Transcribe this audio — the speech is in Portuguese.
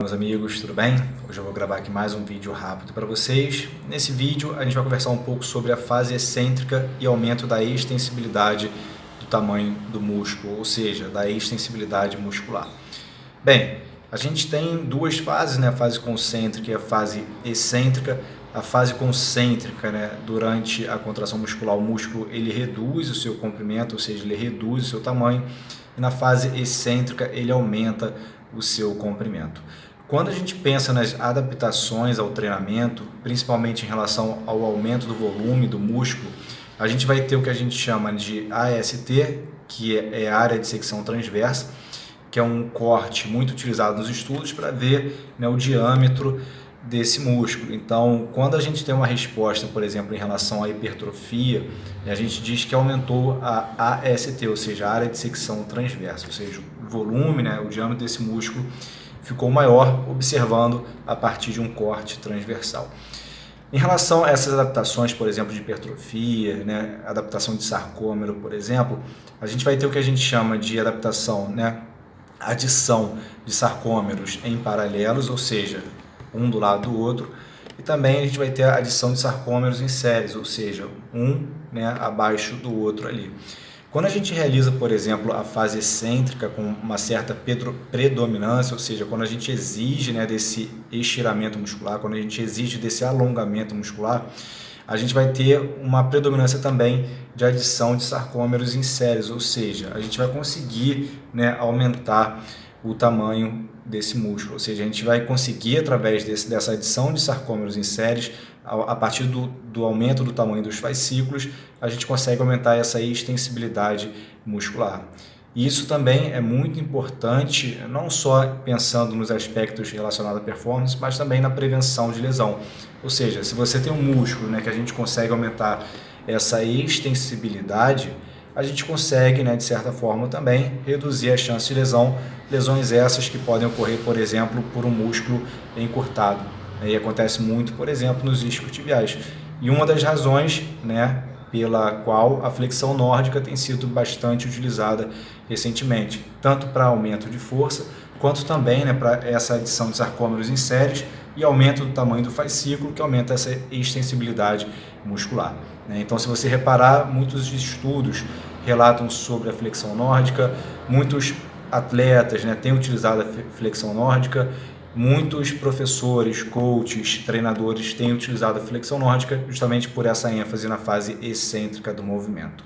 Meus amigos, tudo bem? Hoje eu vou gravar aqui mais um vídeo rápido para vocês. Nesse vídeo a gente vai conversar um pouco sobre a fase excêntrica e aumento da extensibilidade do tamanho do músculo, ou seja, da extensibilidade muscular. Bem, a gente tem duas fases, né? A fase concêntrica e a fase excêntrica. A fase concêntrica, né? Durante a contração muscular, o músculo ele reduz o seu comprimento, ou seja, ele reduz o seu tamanho. E na fase excêntrica ele aumenta o seu comprimento. Quando a gente pensa nas adaptações ao treinamento, principalmente em relação ao aumento do volume do músculo, a gente vai ter o que a gente chama de AST, que é a área de secção transversa, que é um corte muito utilizado nos estudos para ver, né, o diâmetro desse músculo. Então, quando a gente tem uma resposta, por exemplo, em relação à hipertrofia, a gente diz que aumentou a AST, ou seja, a área de secção transversa, ou seja, o volume, né, o diâmetro desse músculo ficou maior, observando a partir de um corte transversal. Em relação a essas adaptações, por exemplo, de hipertrofia, né, adaptação de sarcômero, por exemplo, a gente vai ter o que a gente chama de adaptação, né, adição de sarcômeros em paralelos, ou seja, um do lado do outro, e também a gente vai ter a adição de sarcômeros em séries, ou seja, um, né, abaixo do outro ali. Quando a gente realiza, por exemplo, a fase excêntrica com uma certa predominância, ou seja, quando a gente exige, né, desse estiramento muscular, quando a gente exige desse alongamento muscular, a gente vai ter uma predominância também de adição de sarcômeros em séries, ou seja, a gente vai conseguir, né, aumentar o tamanho desse músculo, ou seja, a gente vai conseguir, através dessa adição de sarcômeros em séries, a partir do aumento do tamanho dos fascículos, a gente consegue aumentar essa extensibilidade muscular. E isso também é muito importante, não só pensando nos aspectos relacionados à performance, mas também na prevenção de lesão. Ou seja, se você tem um músculo, né, que a gente consegue aumentar essa extensibilidade, a gente consegue, né, de certa forma também reduzir a chance de lesão, lesões essas que podem ocorrer, por exemplo, por um músculo encurtado. E acontece muito, por exemplo, nos isquiotibiais. E uma das razões, né, pela qual a flexão nórdica tem sido bastante utilizada recentemente, tanto para aumento de força, quanto também, né, para essa adição de sarcômeros em séries e aumento do tamanho do fascículo, que aumenta essa extensibilidade muscular. Então, se você reparar, muitos estudos relatam sobre a flexão nórdica, muitos atletas, né, têm utilizado a flexão nórdica, muitos professores, coaches, treinadores têm utilizado a flexão nórdica justamente por essa ênfase na fase excêntrica do movimento.